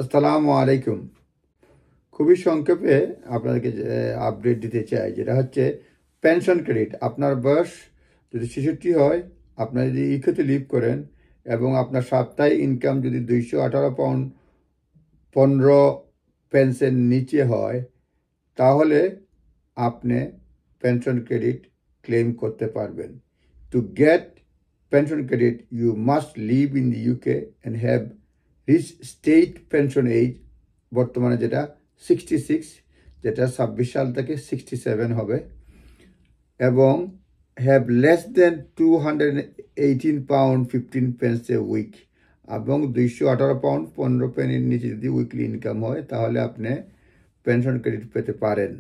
আসসালামু আলাইকুম। খুবই সংক্ষেপে আপনাদেরকে আপডেট দিতে চাই, যেটা হচ্ছে পেনশন ক্রেডিট। আপনার বয়স যদি 66 হয়, আপনার যদি ইকোতে লিভ করেন এবং আপনার সাপ্তাহিক ইনকাম যদি 218 পাউন্ড 15 পেন্সের নিচে হয়, তাহলে আপনি পেনশন ক্রেডিট ক্লেম করতে পারবেন। To get pension credit, you must live in the UK and have reach state pension age, বর্তমানে যেটা 66, যেটা 26 সাল থেকে 67 হবে, এবং have less than 218 pound 15 pence a week, এবং 218 পাউন্ড 15 পেনের নিচে যদি উইকলি ইনকাম হয়, তাহলে আপনি পেনশন ক্রেডিট পেতে পারেন।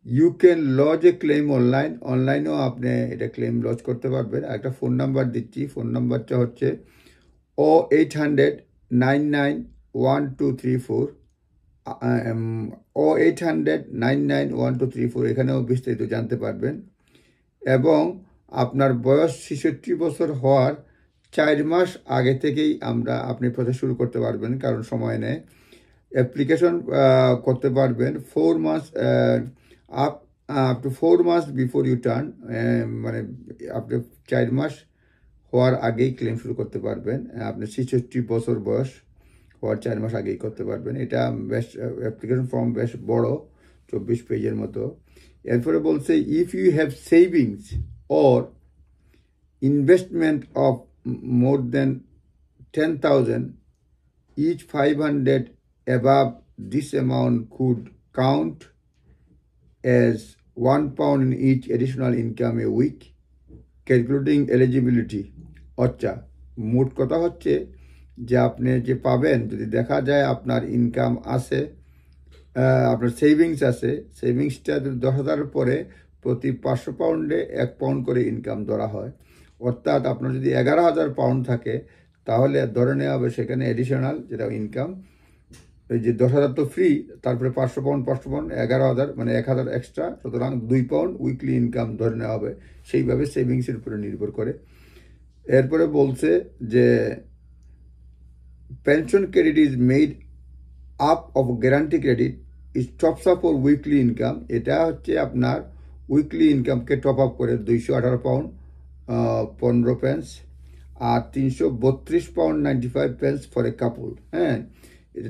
You can lodge a claim অনলাইনেও আপনি এটা ক্লেম লজ করতে পারবেন। একটা ফোন নাম্বার দিচ্ছি, ফোন নাম্বারটা হচ্ছে 0800-99-1234, 0800-99-1234, এখানেও বিস্তারিত জানতে পারবেন। এবং আপনার বয়স 66 বছর হওয়ার 4 মাস আগে থেকেই আপনি প্রসেস শুরু করতে পারবেন, কারণ সময় নেয়। অ্যাপ্লিকেশন করতে পারবেন 4 মাস আপ টু 4 মাস বিফোর ইউ টার্ন, মানে আপনি 4 মাস হওয়ার আগেই ক্লেম শুরু করতে পারবেন। আপনি 66 বছর বয়স হওয়ার 4 মাস আগেই করতে পারবেন। এটা বেশ, অ্যাপ্লিকেশন ফর্ম বেশ বড়, 24 পেজের মতো। এরপরে বলছে, if you have savings or investment of more than 10,000, each 500 above this amount could count as £1 in each additional income a week, calculating eligibility. আচ্ছা, মোট কথা হচ্ছে যে আপনি যে পাবেন, যদি দেখা যায় আপনার ইনকাম আছে, আপনার সেভিংস আছে, সেভিংসটা 10,000 পরে প্রতি 500 পাউন্ডে 1 পাউন্ড করে ইনকাম ধরা হয়। অর্থাৎ আপনার যদি 11,000 পাউন্ড থাকে, তাহলে ধরে নেওয়া হবে সেখানে এডিশনাল যেটা ইনকাম, এই যে 10,000 তো ফ্রি, তারপরে 500 পাউন্ড 11,000, মানে 1,000 এক্সট্রা, সুতরাং 2 পাউন্ড উইকলি ইনকাম ধরে নেওয়া হবে। সেইভাবে সেভিংসের উপরে নির্ভর করে। এরপরে বলছে যে pension credit is made up of guarantee credit is tops up for weekly income. এটা হচ্ছে আপনার উইকলি ইনকামকে টপ আপ করে 218 পাউন্ড 15 পেন্স আর 332 pound 95 pence for a couple. হ্যাঁ,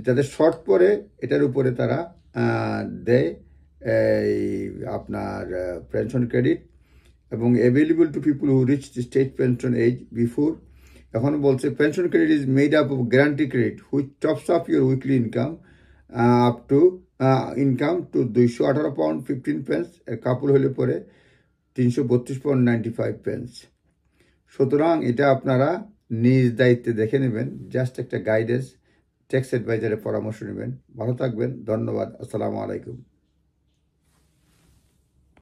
যাদের শর্ট পরে এটার উপরে তারা দেয় এই আপনার পেনশন ক্রেডিট, এবং available to people who reach the state pension age before. এখন বলছে pension credit is made up of guarantee credit which tops up your weekly income up to income to 218 pound 15 pence, couple হলে পরে 332 pound 95 pens. সুতরাং এটা আপনারা নিজ দায়িত্বে দেখে নেবেন, জাস্ট একটা গাইডেন্স, ট্যাক্স অ্যাডভাইজারের পরামর্শ নেবেন। ভালো থাকবেন, ধন্যবাদ, আসসালামু আলাইকুম।